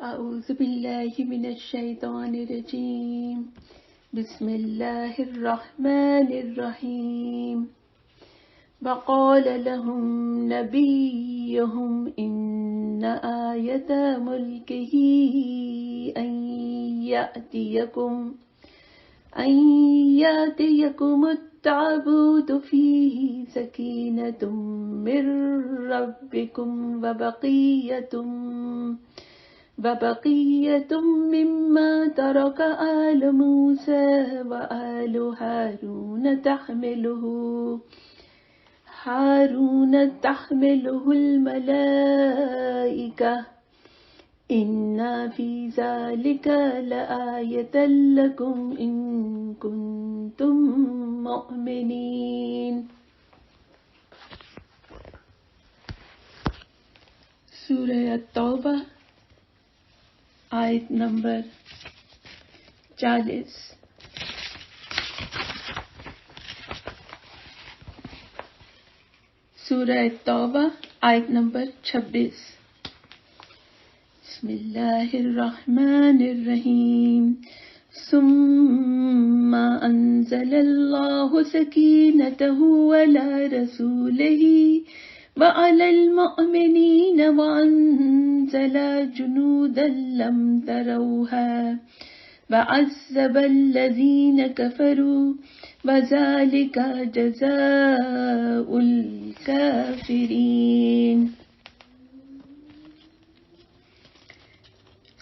أعوذ بالله من الشيطان الرجيم بسم الله الرحمن الرحيم وقال لهم نبيهم إن آية ملكه أن يأتيكم التابوت فيه سكينة من ربكم وبقية مما ترك آل موسى وآل هارون تحمله الملائكة إن في ذلك لآية لكم إن كنتم مؤمنين. سورہ التوبہ آیت نمبر 40. سورہ التوبہ آیت نمبر 26. بسم اللہ الرحمن الرحیم. ثم انزل اللہ سکینتہ علی رسولہ وعلى المؤمنين وأنزل جنودا لم تروها وعذب الذين كفروا وذلك جزاء الكافرين.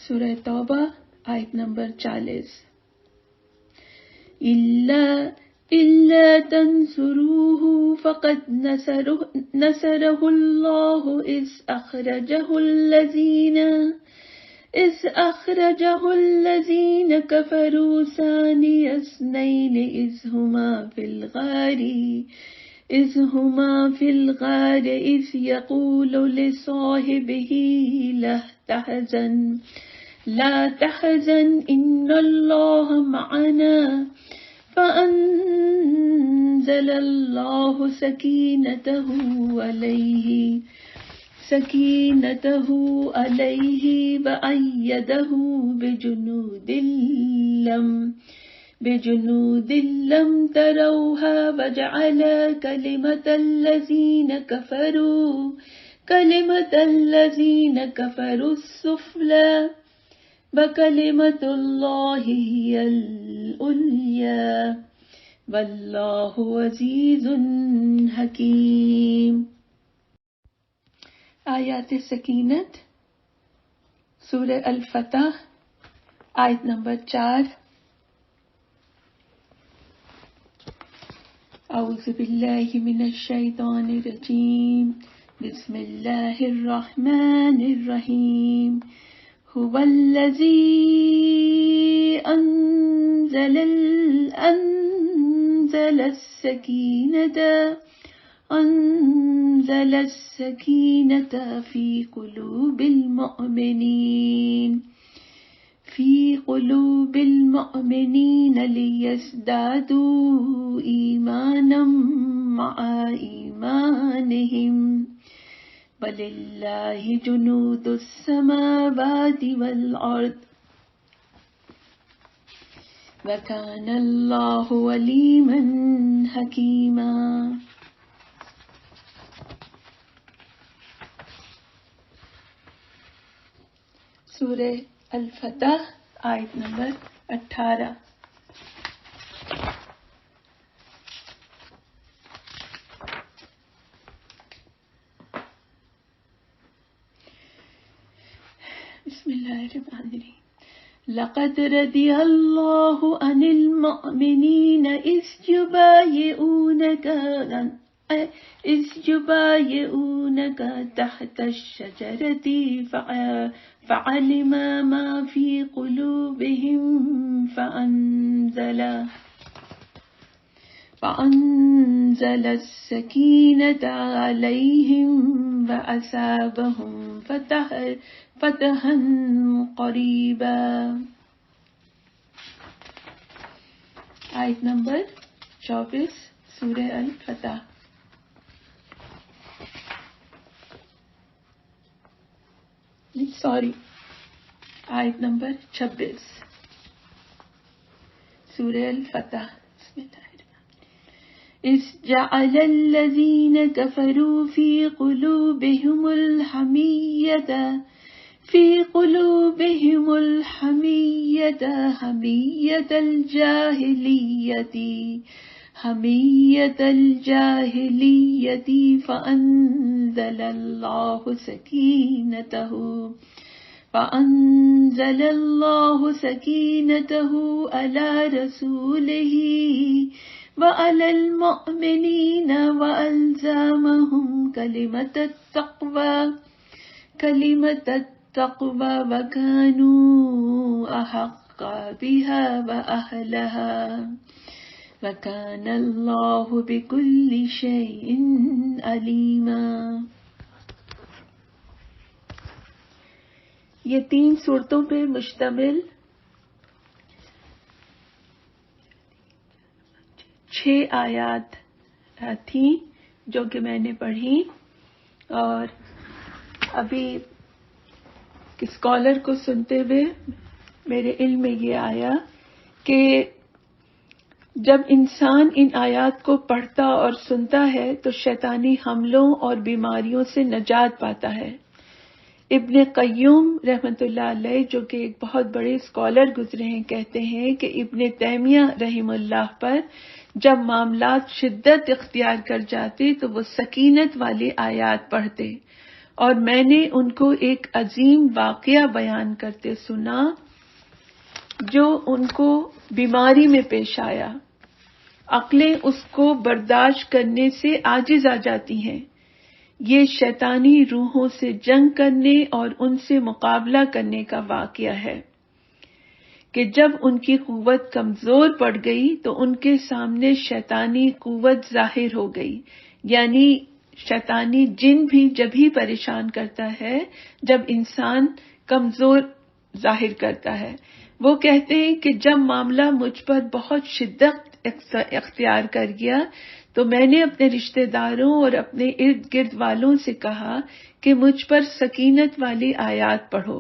سورہ توبہ آیت نمبر 40. إلا تنصروه فقد نصره الله إذ أخرجه الذين كفروا ثاني اثنين إذ هما في الغار إذ يقول لصاحبه لا تحزن إن الله معنا فأنزل الله سكينته عليه وأيده بجنود لم تروها وجعل كلمة الذين كفروا السفلى وكلمة الله هي العليا واللہ عزیز حکیم. آیات سکینت سورہ الفتح آیت نمبر 4. اعوذ باللہ من الشیطان الرجیم بسم اللہ الرحمن الرحیم. هو الذی أنزل السكينة في قلوب المؤمنين ليزدادوا إيمانا مع إيمانهم ولله جنود السماوات والأرض وَكَانَ اللَّهُ عَلِيمًا حَكِيمًا. سورہ الفتح آیت نمبر 18. بسم اللہ الرحمن الرحیم. لقد رضي الله عن المؤمنين إذ يبايعونك تحت الشجرة فعلم ما في قلوبهم فأنزل السكينة عليهم وأصابهم فتحا قریبا. آیت نمبر 24 سورہ الفتح. آیت نمبر 26 سورہ الفتح. بسم اللہ إذ جعل الذين كفروا في قلوبهم الحمية حمية الجاهلية فأنزل الله سكينته على رسوله وعلى المؤمنين وألزمهم كلمة التقوى وكانوا أحق بها وأهلها وكان الله بكل شيء عليما. یہ 3 صورتوں پہ مشتمل 6 آیات تھیں جو کہ میں نے پڑھی، اور ابھی اسکالر کو سنتے ہوئے میرے علم میں یہ آیا کہ جب انسان ان آیات کو پڑھتا اور سنتا ہے تو شیطانی حملوں اور بیماریوں سے نجات پاتا ہے. ابن قیوم رحمۃ اللہ علیہ جو کہ ایک بہت بڑے اسکالر گزرے ہیں کہتے ہیں کہ ابن تیمیہ رحم اللہ پر جب معاملات شدت اختیار کر جاتے تو وہ سکینت والی آیات پڑھتے، اور میں نے ان کو ایک عظیم واقعہ بیان کرتے سنا جو ان کو بیماری میں پیش آیا. عقلیں اس کو برداشت کرنے سے عاجز آ جاتی ہیں. یہ شیطانی روحوں سے جنگ کرنے اور ان سے مقابلہ کرنے کا واقعہ ہے کہ جب ان کی قوت کمزور پڑ گئی تو ان کے سامنے شیطانی قوت ظاہر ہو گئی. یعنی شیطانی جن بھی جب ہی پریشان کرتا ہے جب انسان کمزور ظاہر کرتا ہے. وہ کہتے ہیں کہ جب معاملہ مجھ پر بہت شدت اختیار کر گیا تو میں نے اپنے رشتہ داروں اور اپنے ارد گرد والوں سے کہا کہ مجھ پر سکینت والی آیات پڑھو.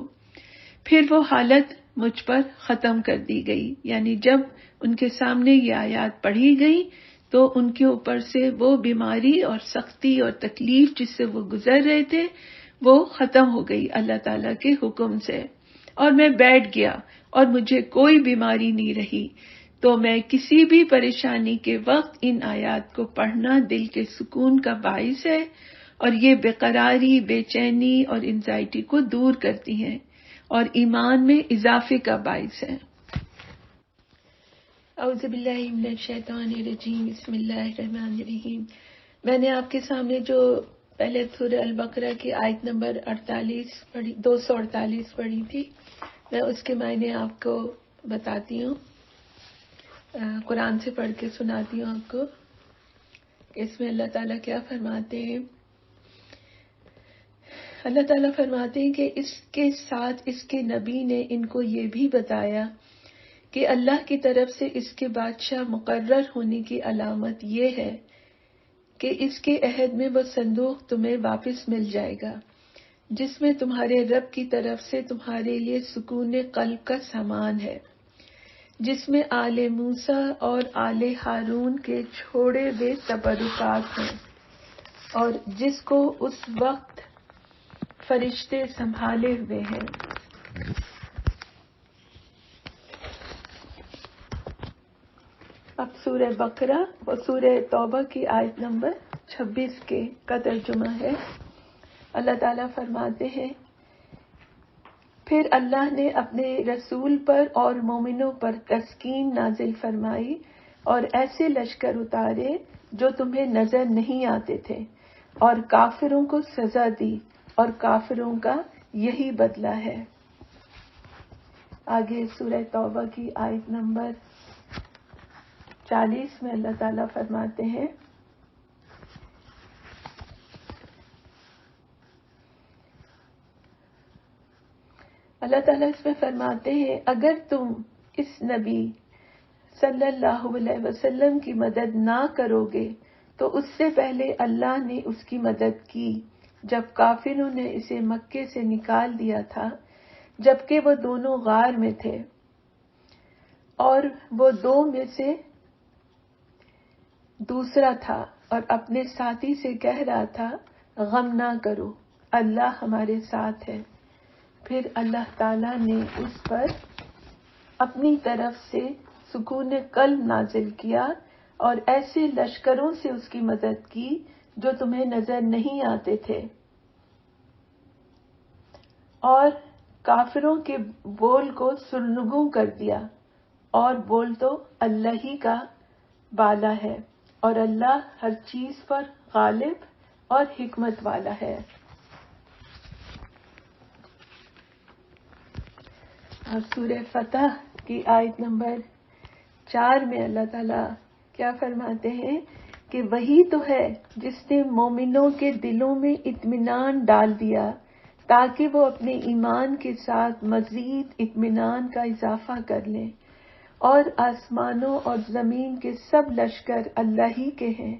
پھر وہ حالت مجھ پر ختم کر دی گئی. یعنی جب ان کے سامنے یہ آیات پڑھی گئی تو ان کے اوپر سے وہ بیماری اور سختی اور تکلیف جس سے وہ گزر رہے تھے وہ ختم ہو گئی اللہ تعالیٰ کے حکم سے. اور میں بیٹھ گیا اور مجھے کوئی بیماری نہیں رہی. تو میں کسی بھی پریشانی کے وقت ان آیات کو پڑھنا دل کے سکون کا باعث ہے، اور یہ بے قراری، بے چینی اور انزائٹی کو دور کرتی ہیں اور ایمان میں اضافے کا باعث ہے. اعوذ باللہ من الشیطان الرجیم. بسم اللہ الرحمن الرحیم. میں نے آپ کے سامنے جو پہلے سورہ البقرہ کی آیت نمبر 248 پڑھی تھی، میں اس کے معنی آپ کو بتاتی ہوں، قرآن سے پڑھ کے سناتی ہوں آپ کو. اس میں اللہ تعالیٰ کیا فرماتے ہیں؟ اللہ تعالیٰ فرماتے ہیں کہ اس کے ساتھ اس کے نبی نے ان کو یہ بھی بتایا کہ اللہ کی طرف سے اس کے بادشاہ مقرر ہونے کی علامت یہ ہے کہ اس کے عہد میں وہ صندوق تمہیں واپس مل جائے گا جس میں تمہارے رب کی طرف سے تمہارے لیے سکون قلب کا سامان ہے، جس میں آل موسیٰ اور آل ہارون کے چھوڑے ہوئے تبرکات ہیں، اور جس کو اس وقت فرشتے سنبھالے ہوئے ہیں. اب سورہ بقرہ اور سورہ توبہ کی آیت نمبر 26 کا ترجمہ ہے. اللہ تعالیٰ فرماتے ہیں، پھر اللہ نے اپنے رسول پر اور مومنوں پر تسکین نازل فرمائی اور ایسے لشکر اتارے جو تمہیں نظر نہیں آتے تھے، اور کافروں کو سزا دی، اور کافروں کا یہی بدلہ ہے. آگے سورہ توبہ کی آیت نمبر 40 میں اللہ تعالیٰ فرماتے ہیں، اللہ تعالیٰ اس میں فرماتے ہیں، اگر تم اس نبی صلی اللہ علیہ وسلم کی مدد نہ کرو گے تو اس سے پہلے اللہ نے اس کی مدد کی جب کافروں نے اسے مکے سے نکال دیا تھا، جبکہ وہ دونوں غار میں تھے، اور وہ دو میں سے دوسرا تھا اور اپنے ساتھی سے کہہ رہا تھا غم نہ کرو، اللہ ہمارے ساتھ ہے۔ پھر اللہ تعالیٰ نے اس پر اپنی طرف سے سکون قلب نازل کیا اور ایسے لشکروں سے اس کی مدد کی جو تمہیں نظر نہیں آتے تھے، اور کافروں کے بول کو سرنگوں کر دیا، اور بول تو اللہ ہی کا بالا ہے، اور اللہ ہر چیز پر غالب اور حکمت والا ہے۔ اور سورہ فتح کی آیت نمبر 4 میں اللہ تعالیٰ کیا فرماتے ہیں کہ وہی تو ہے جس نے مومنوں کے دلوں میں اطمینان ڈال دیا تاکہ وہ اپنے ایمان کے ساتھ مزید اطمینان کا اضافہ کر لیں، اور آسمانوں اور زمین کے سب لشکر اللہ ہی کے ہیں،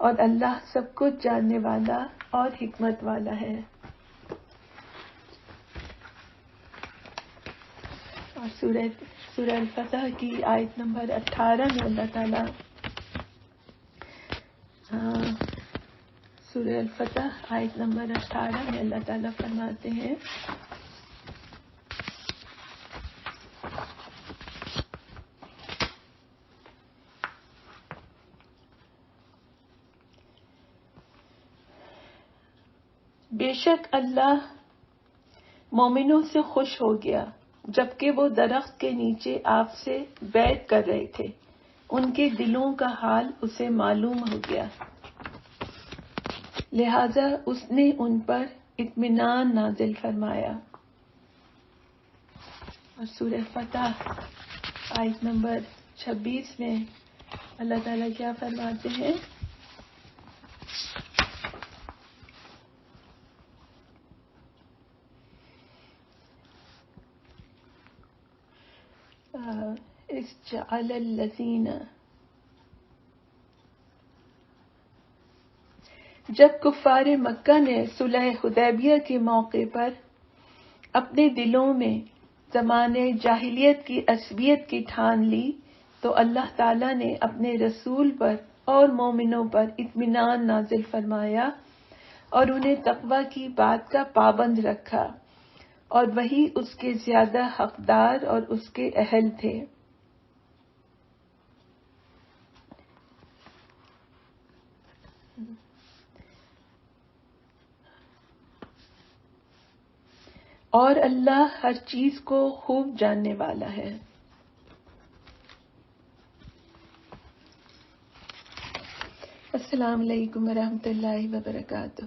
اور اللہ سب کچھ جاننے والا اور حکمت والا ہے۔ اور سورہ الفتح کی آیت نمبر 18 میں اللہ تعالیٰ سورہ الفتح آیت نمبر 18 میں اللہ تعالیٰ فرماتے ہیں بے شک اللہ مومنوں سے خوش ہو گیا جبکہ وہ درخت کے نیچے آپ سے بیعت کر رہے تھے، ان کے دلوں کا حال اسے معلوم ہو گیا، لہذا اس نے ان پر اطمینان نازل فرمایا۔ اور سورہ فتح آیت نمبر 26 میں اللہ تعالیٰ کیا فرماتے ہیں؟ جعل الذین، جب کفار مکہ نے صلح حدیبیہ کے موقع پر اپنے دلوں میں زمانے جاہلیت کی عصبیت کی ٹھان لی تو اللہ تعالیٰ نے اپنے رسول پر اور مومنوں پر اطمینان نازل فرمایا اور انہیں تقوی کی بات کا پابند رکھا، اور وہی اس کے زیادہ حقدار اور اس کے اہل تھے۔ اور اللہ ہر چیز کو خوب جاننے والا ہے۔ السلام علیکم ورحمۃ اللہ وبرکاتہ۔